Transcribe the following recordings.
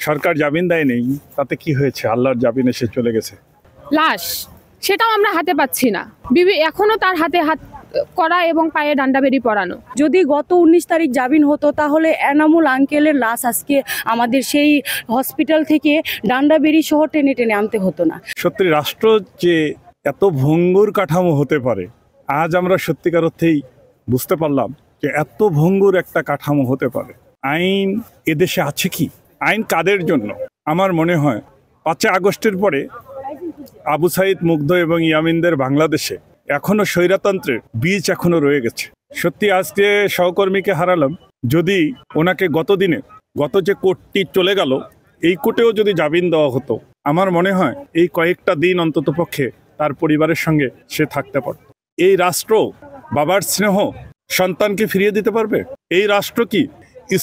সরকার জামিন দেয়নি, তাতে কি হয়েছে? আল্লাহর জামিনে সে চলে গেছে। লাশ সেটাও আমরা হাতে পাচ্ছি না। এখনো তার হাতে হাত করা এবং পায়ে ডান্ডা বেরি পরানো। যদি গত 19 তারিখ জামিন হতো তাহলে এনামুল আঙ্কেলের লাশ আজকে আমাদের সেই হসপিটাল থেকে ডান্ডা বেরি সহ টেনে টেনে আনতে হতো না। সত্যি রাষ্ট্র যে এত ভঙ্গুর কাঠামো হতে পারে, আজ আমরা সত্যিকার অর্থেই বুঝতে পারলাম যে এত ভঙ্গুর একটা কাঠামো হতে পারে। আইন এদেশে আছে কি? আইন কাদের জন্য? আমার মনে হয় 5 আগস্টের পরে আবু সাইদ, মুগ্ধ এবং ইয়ামিনদের বাংলাদেশে এখনো স্বৈরতন্ত্রের বীজ এখনো রয়ে গেছে। সত্যি আজকে সহকর্মীকে হারালাম। যদি ওনাকে গত যে কোর্টটি চলে গেল, এই কোর্টেও যদি জামিন দেওয়া হতো, আমার মনে হয় এই কয়েকটা দিন অন্তত পক্ষে তার পরিবারের সঙ্গে সে থাকতে পারত। এই রাষ্ট্র বাবার স্নেহ সন্তানকে ফিরিয়ে দিতে পারবে? এই রাষ্ট্র কি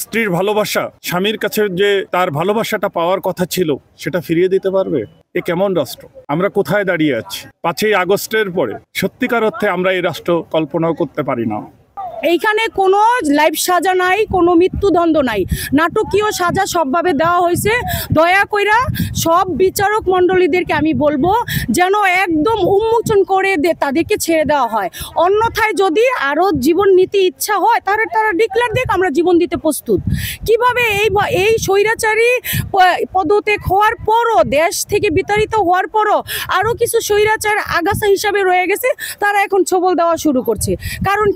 স্ত্রীর ভালোবাসা, স্বামীর কাছে যে তার ভালোবাসাটা পাওয়ার কথা ছিল সেটা ফিরিয়ে দিতে পারবে? এ কেমন রাষ্ট্র? আমরা কোথায় দাঁড়িয়ে আছি? 5 আগস্টের পরে সত্যিকার অর্থে আমরা এই রাষ্ট্র কল্পনাও করতে পারি না। এইখানে কোনো লাইফ সাজা নাই, কোনো মৃত্যুদণ্ড নাই, নাটকীয় সাজা সবভাবে দেওয়া হয়েছে। দয়া কইরা সব বিচারক মণ্ডলীদেরকে আমি বলবো যেন একদম উন্মোচন করে তাদেরকে ছেড়ে দেওয়া হয়। অন্যথায় যদি আরও জীবন নিতে ইচ্ছা হয় তারা ডিক্লেয়ার দেখ আমরা জীবন দিতে প্রস্তুত। কিভাবে এই স্বৈরাচারী পদত্যাগ হওয়ার পরও, দেশ থেকে বিতাড়িত হওয়ার পরও আরও কিছু স্বৈরাচার আগাছা হিসাবে রয়ে গেছে, তারা এখন ছবল দেওয়া শুরু করছে। কারণ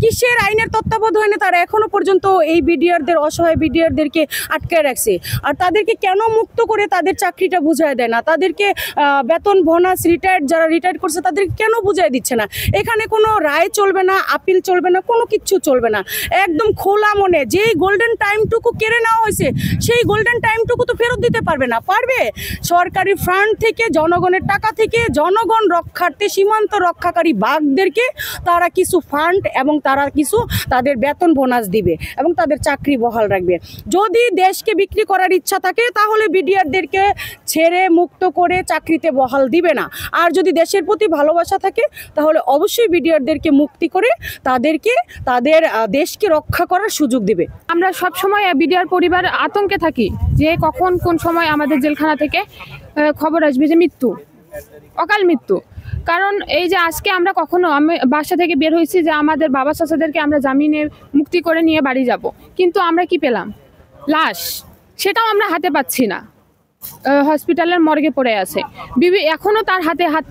কিসের আইনের তত্ত্বাবধানে তারা এখনো পর্যন্ত এই বিডিআরদের, অসহায় বিডিআরদেরকে আটকায় রাখছে? আর তাদেরকে কেন মুক্ত করে তাদের চাকরিটা বুঝায় দেয় না? তাদেরকে বেতন, বোনাস, যারা রিটায়ার করছে তাদেরকে কেন বুঝাই দিচ্ছে না? এখানে কোনো রায় চলবে না, আপিল চলবে না, কোনো কিচ্ছু চলবে না। একদম খোলা মনে যেই গোল্ডেন টাইমটুকু কেড়ে নেওয়া হয়েছে সেই গোল্ডেন টাইমটুকু তো ফেরত দিতে পারবে না। পারবে? সরকারি ফান্ড থেকে, জনগণের টাকা থেকে, জনগণ রক্ষার্থে সীমান্ত রক্ষাকারী বাঘদেরকে তারা কিছু ফান্ড এবং তারা কিছু তাদের বেতন, বোনাস দিবে এবং তাদের চাকরি বহাল রাখবে। যদি দেশকে বিক্রি করার ইচ্ছা থাকে তাহলে বিডিআরদেরকে ছেড়ে মুক্ত করে চাকরিতে বহাল দিবে না। আর যদি দেশের প্রতি ভালোবাসা থাকে তাহলে অবশ্যই বিডিআরদেরকে মুক্তি করে তাদেরকে তাদের দেশকে রক্ষা করার সুযোগ দিবে। আমরা সব সময় বিডিআর পরিবার আতঙ্কে থাকি যে কখন কোন সময় আমাদের জেলখানা থেকে খবর আসবে যে মৃত্যু, অকাল মৃত্যু। কারণ এই যে আজকে আমি বাসা থেকে বের হয়েছি যে আমাদের বাবা চাচাদেরকে আমরা জামিনে মুক্তি করে নিয়ে বাড়ি যাব, কিন্তু আমরা কি পেলাম? লাশ সেটাও আমরা হাতে পাচ্ছি না। হসপিটালের মর্গে পড়ে আছে। এখনো তার হাতে হাত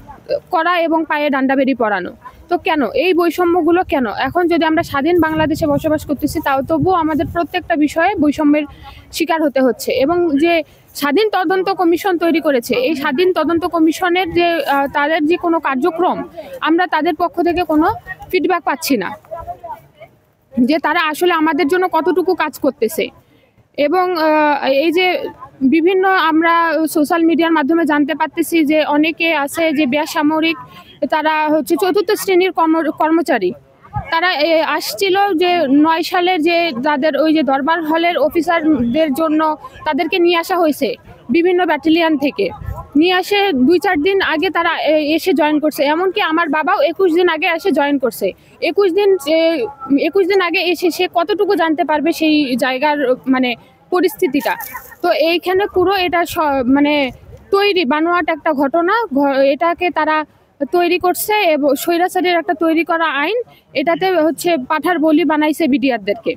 করা এবং পায়ে ডান্ডা বেরি পরানো। তো কেন এই বৈষম্যগুলো কেন? এখন যদি আমরা স্বাধীন বাংলাদেশে বসবাস করতেছি, তাও তবুও আমাদের প্রত্যেকটা বিষয়ে বৈষম্যের শিকার হতে হচ্ছে। এবং যে স্বাধীন তদন্ত কমিশন তৈরি করেছে, এই স্বাধীন তদন্ত কমিশনের যে তাদের যে কোনো কার্যক্রম, আমরা তাদের পক্ষ থেকে কোনো ফিডব্যাক পাচ্ছি না যে তারা আসলে আমাদের জন্য কতটুকু কাজ করতেছে। এবং এই যে বিভিন্ন আমরা সোশ্যাল মিডিয়ার মাধ্যমে জানতে পারতেছি যে অনেকে আছে যে বেসামরিক, তারা হচ্ছে 4র্থ শ্রেণীর কর্মচারী, তারা আসছিল যে 9 সালের যে তাদের ওই যে দরবার হলের অফিসারদের জন্য তাদেরকে নিয়ে আসা হয়েছে বিভিন্ন ব্যাটালিয়ান থেকে। নিয়ে আসে 2-4 দিন আগে তারা এসে জয়েন করছে। এমনকি আমার বাবাও 21 দিন আগে এসে জয়েন করছে। 21 দিন আগে এসে সে কতটুকু জানতে পারবে সেই জায়গার মানে পরিস্থিতিটা? তো এইখানে পুরো এটা মানে তৈরি বানোয়াট একটা ঘটনা। এটাকে তারা তৈরি করছে এবং স্বৈরাচারের একটা তৈরি করা আইন, এটাতে হচ্ছে পাঠার বলি বানাইছে বিডিআরদেরকে।